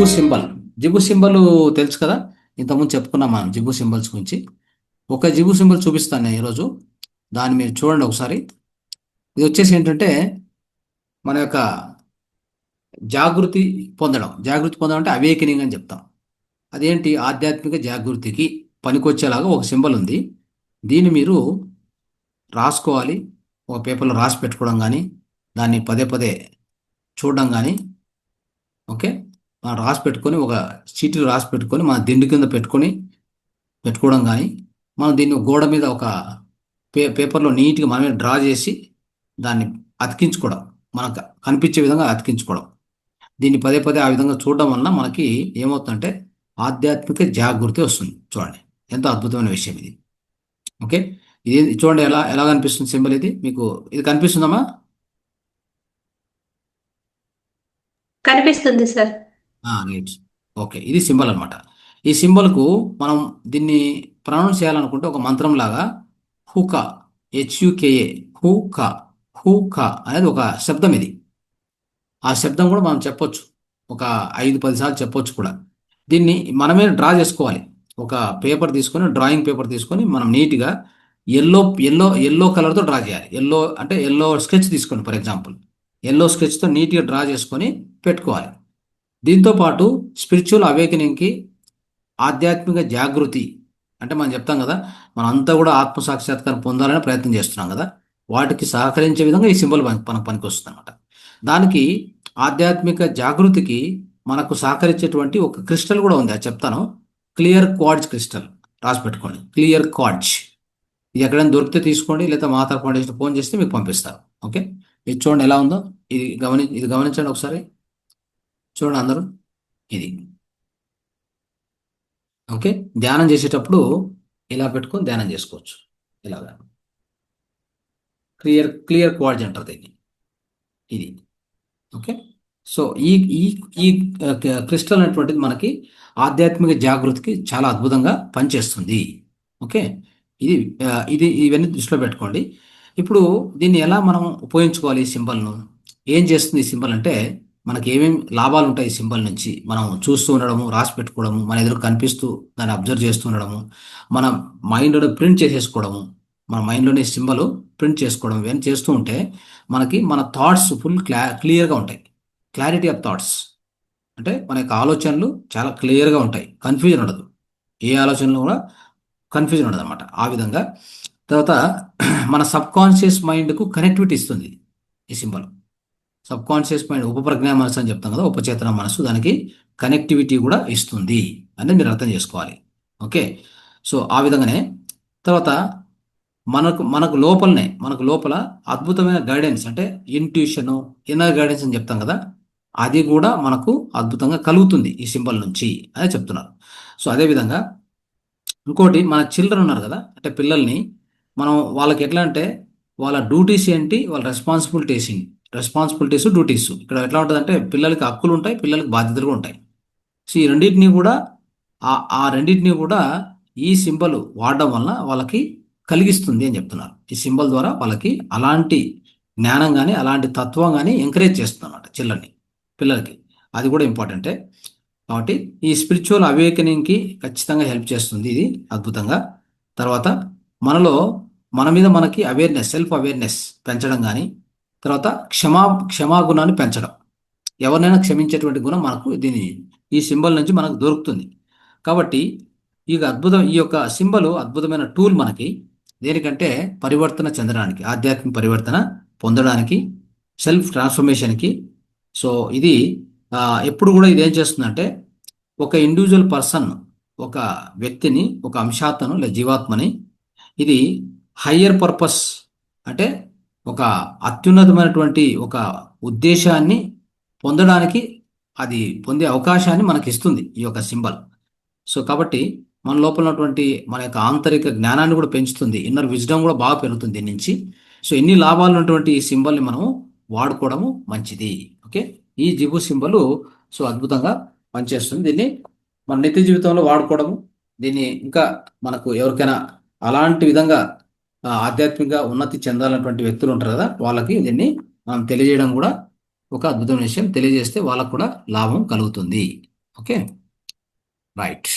Zibu symbol. Zibu symbol తెలుసు కదా. ఇంతకుముందు చెప్పుకున్నాం మనం జిబు సింబల్స్ గురించి. ఒక జిబు సింబల్ చూపిస్తాను నేను ఈరోజు. దాన్ని మీరు చూడండి ఒకసారి. ఇది వచ్చేసి ఏంటంటే మన యొక్క జాగృతి జాగృతి పొందడం అంటే అవేకనింగ్ అని చెప్తాం. అదేంటి, ఆధ్యాత్మిక జాగృతికి పనికొచ్చేలాగా ఒక సింబల్ ఉంది. దీన్ని మీరు రాసుకోవాలి. ఒక పేపర్లో రాసి పెట్టుకోవడం కానీ, దాన్ని పదే పదే చూడడం కానీ. ఓకే, మనం రాసి పెట్టుకొని ఒక చీటీలు రాసి పెట్టుకొని మన దిండు కింద పెట్టుకోవడం కానీ, మనం దీన్ని గోడ మీద ఒక పేపర్లో నీట్గా మనమే డ్రా చేసి దాన్ని అతికించుకోవడం, మనకు కనిపించే విధంగా అతికించుకోవడం. దీన్ని పదే పదే ఆ విధంగా చూడడం వలన మనకి ఏమవుతుందంటే ఆధ్యాత్మిక జాగృతి వస్తుంది. చూడండి, ఎంతో అద్భుతమైన విషయం ఇది. ఓకే, ఇది చూడండి ఎలా ఎలా కనిపిస్తుంది సింబల్. ఇది మీకు ఇది కనిపిస్తుందమ్మా? కనిపిస్తుంది సార్. రైట్. ఓకే, ఇది సింబల్ అనమాట. ఈ సింబల్కు మనం దీన్ని ప్రొనౌన్స్ చేయాలనుకుంటే ఒక మంత్రం లాగా హుకా, హెచ్యుకేఏ, హుకా, హుకా అనేది ఒక శబ్దం. ఇది ఆ శబ్దం కూడా మనం చెప్పొచ్చు, ఒక 5-10 సార్లు చెప్పొచ్చు కూడా. దీన్ని మనమే డ్రా చేసుకోవాలి. ఒక పేపర్ తీసుకొని, డ్రాయింగ్ పేపర్ తీసుకొని మనం నీట్గా ఎల్లో ఎల్లో ఎల్లో కలర్తో డ్రా చేయాలి. ఎల్లో అంటే ఎల్లో స్కెచ్ తీసుకోండి. ఫర్ ఎగ్జాంపుల్, ఎల్లో స్కెచ్తో నీట్గా డ్రా చేసుకొని పెట్టుకోవాలి. దీంతో పాటు స్పిరిచువల్ అవేకనింగ్కి, ఆధ్యాత్మిక జాగృతి అంటే మనం చెప్తాం కదా, మనం అంతా కూడా ఆత్మ సాక్షాత్కారం పొందాలని ప్రయత్నం చేస్తున్నాం కదా, వాటికి సహకరించే విధంగా ఈ సింబల్ మనకు పనికి వస్తుంది అనమాట. దానికి ఆధ్యాత్మిక జాగృతికి మనకు సహకరించేటువంటి ఒక క్రిస్టల్ కూడా ఉంది, అది చెప్తాను. క్లియర్ క్వార్ట్జ్ క్రిస్టల్ రాసి పెట్టుకోండి. Clear quartz. ఇది ఎక్కడైనా దొరికితే తీసుకోండి, లేదా మాతా ఫౌండేషన్ ఫోన్ చేస్తే మీకు పంపిస్తారు. ఓకే, ఇది చూడండి ఎలా ఉందో. ఇది గమనించండి ఒకసారి. చూడండి అందరూ, ఇది. ఓకే, ధ్యానం చేసేటప్పుడు ఇలా పెట్టుకొని ధ్యానం చేసుకోవచ్చు. ఇలాగా క్లియర్ క్లియర్ క్వాడ్జ్ అంటారు దీన్ని. ఇది ఓకే. సో ఈ ఈ ఈ క్రిస్టల్ అనేటువంటిది మనకి ఆధ్యాత్మిక జాగృతికి చాలా అద్భుతంగా పనిచేస్తుంది. ఓకే, ఇది ఇవన్నీ దృష్టిలో పెట్టుకోండి. ఇప్పుడు దీన్ని ఎలా మనం ఉపయోగించుకోవాలి? ఈ సింబల్ను ఏం చేస్తుంది? ఈ సింబల్ అంటే మనకి ఏమేమి లాభాలు ఉంటాయి ఈ సింబల్ నుంచి? మనం చూస్తూ ఉండడము, రాసి పెట్టుకోవడము, మన ఎదురు కనిపిస్తూ దాన్ని అబ్జర్వ్ చేస్తూ ఉండడము, మన మైండ్లో ప్రింట్ చేసేసుకోవడము, మన మైండ్లోనే సింబల్ ప్రింట్ చేసుకోవడం, ఇవన్నీ చేస్తూ ఉంటే మనకి మన థాట్స్ ఫుల్ క్లియర్గా ఉంటాయి. క్లారిటీ ఆఫ్ థాట్స్ అంటే మన యొక్క ఆలోచనలు చాలా క్లియర్గా ఉంటాయి, కన్ఫ్యూజన్ ఉండదు. ఏ ఆలోచనలో కూడా కన్ఫ్యూజన్ ఉండదు అనమాట. ఆ విధంగా తర్వాత మన సబ్ కాన్షియస్ మైండ్కు కనెక్టివిటీ ఇస్తుంది ఈ సింబల్. సబ్ కాన్షియస్ మైండ్, ఉపప్రజ్ఞా మనసు అని చెప్తాం కదా, ఉపచేతన మనసు, దానికి కనెక్టివిటీ కూడా ఇస్తుంది అనేది మీరు అర్థం చేసుకోవాలి. ఓకే, సో ఆ విధంగానే తర్వాత మనకు లోపల అద్భుతమైన గైడెన్స్ అంటే ఇంట్యూషను, ఇన్నర్ గైడెన్స్ అని చెప్తాం కదా, అది కూడా మనకు అద్భుతంగా కలుగుతుంది ఈ సింబల్ నుంచి అని చెప్తున్నారు. సో అదేవిధంగా ఇంకోటి, మన చిల్డ్రన్ ఉన్నారు కదా, అంటే పిల్లల్ని మనం వాళ్ళకి ఎట్లా అంటే వాళ్ళ డ్యూటీస్ ఏంటి, వాళ్ళ రెస్పాన్సిబిలిటీస్ డ్యూటీస్ ఇక్కడ ఎట్లా ఉంటుందంటే పిల్లలకి హక్కులు ఉంటాయి, పిల్లలకి బాధ్యతలు కూడా ఉంటాయి. సో ఈ రెండింటినీ కూడా ఆ రెండింటినీ కూడా ఈ సింబల్ వాడడం వలన వాళ్ళకి కలిగిస్తుంది అని చెప్తున్నారు. ఈ సింబల్ ద్వారా వాళ్ళకి అలాంటి జ్ఞానం కానీ అలాంటి తత్వం కానీ ఎంకరేజ్ చేస్తుంది అన్నమాట పిల్లలకి. అది కూడా ఇంపార్టెంటే. కాబట్టి ఈ స్పిరిచువల్ అవేకనింగ్కి ఖచ్చితంగా హెల్ప్ చేస్తుంది ఇది అద్భుతంగా. తర్వాత మన మీద మనకి సెల్ఫ్ అవేర్నెస్ పెంచడం కానీ, తర్వాత క్షమాగుణాన్ని పెంచడం, ఎవరినైనా క్షమించేటువంటి గుణం మనకు ఈ సింబల్ నుంచి మనకు దొరుకుతుంది. కాబట్టి ఈ యొక్క సింబల్ అద్భుతమైన టూల్ మనకి దేనికంటే పరివర్తన చెందడానికి, ఆధ్యాత్మిక పరివర్తన పొందడానికి, సెల్ఫ్ ట్రాన్స్ఫర్మేషన్కి. సో ఇది ఎప్పుడు కూడా ఇది ఏం చేస్తుందంటే ఒక ఇండివిజువల్ పర్సన్, ఒక వ్యక్తిని, ఒక అంశాత్మను లేదా జీవాత్మని ఇది హయ్యర్ పర్పస్ అంటే ఒక అత్యున్నతమైనటువంటి ఒక ఉద్దేశాన్ని పొందడానికి, అది పొందే అవకాశాన్ని మనకి ఇస్తుంది ఈ యొక్క సింబల్. సో కాబట్టి మన లోపల ఉన్నటువంటి మన యొక్క ఆంతరిక జ్ఞానాన్ని కూడా పెంచుతుంది, ఇన్నర్ విజ్డమ్ కూడా బాగా పెరుగుతుంది దీని నుంచి. సో ఎన్ని లాభాలు ఉన్నటువంటి ఈ సింబల్ని మనం వాడుకోవడము మంచిది. ఓకే, ఈ జిబు సింబల్ సో అద్భుతంగా పనిచేస్తుంది. దీన్ని మన నిత్య జీవితంలో వాడుకోవడము, దీన్ని ఇంకా మనకు ఎవరికైనా అలాంటి విధంగా ఆధ్యాత్మికంగా ఉన్నతి చెందాలన్నటువంటి వ్యక్తులు ఉంటారు కదా, వాళ్ళకి దీన్ని మనం తెలియజేయడం కూడా ఒక అద్భుతమైన విషయం. తెలియజేస్తే వాళ్ళకు కూడా లాభం కలుగుతుంది. Okay, right.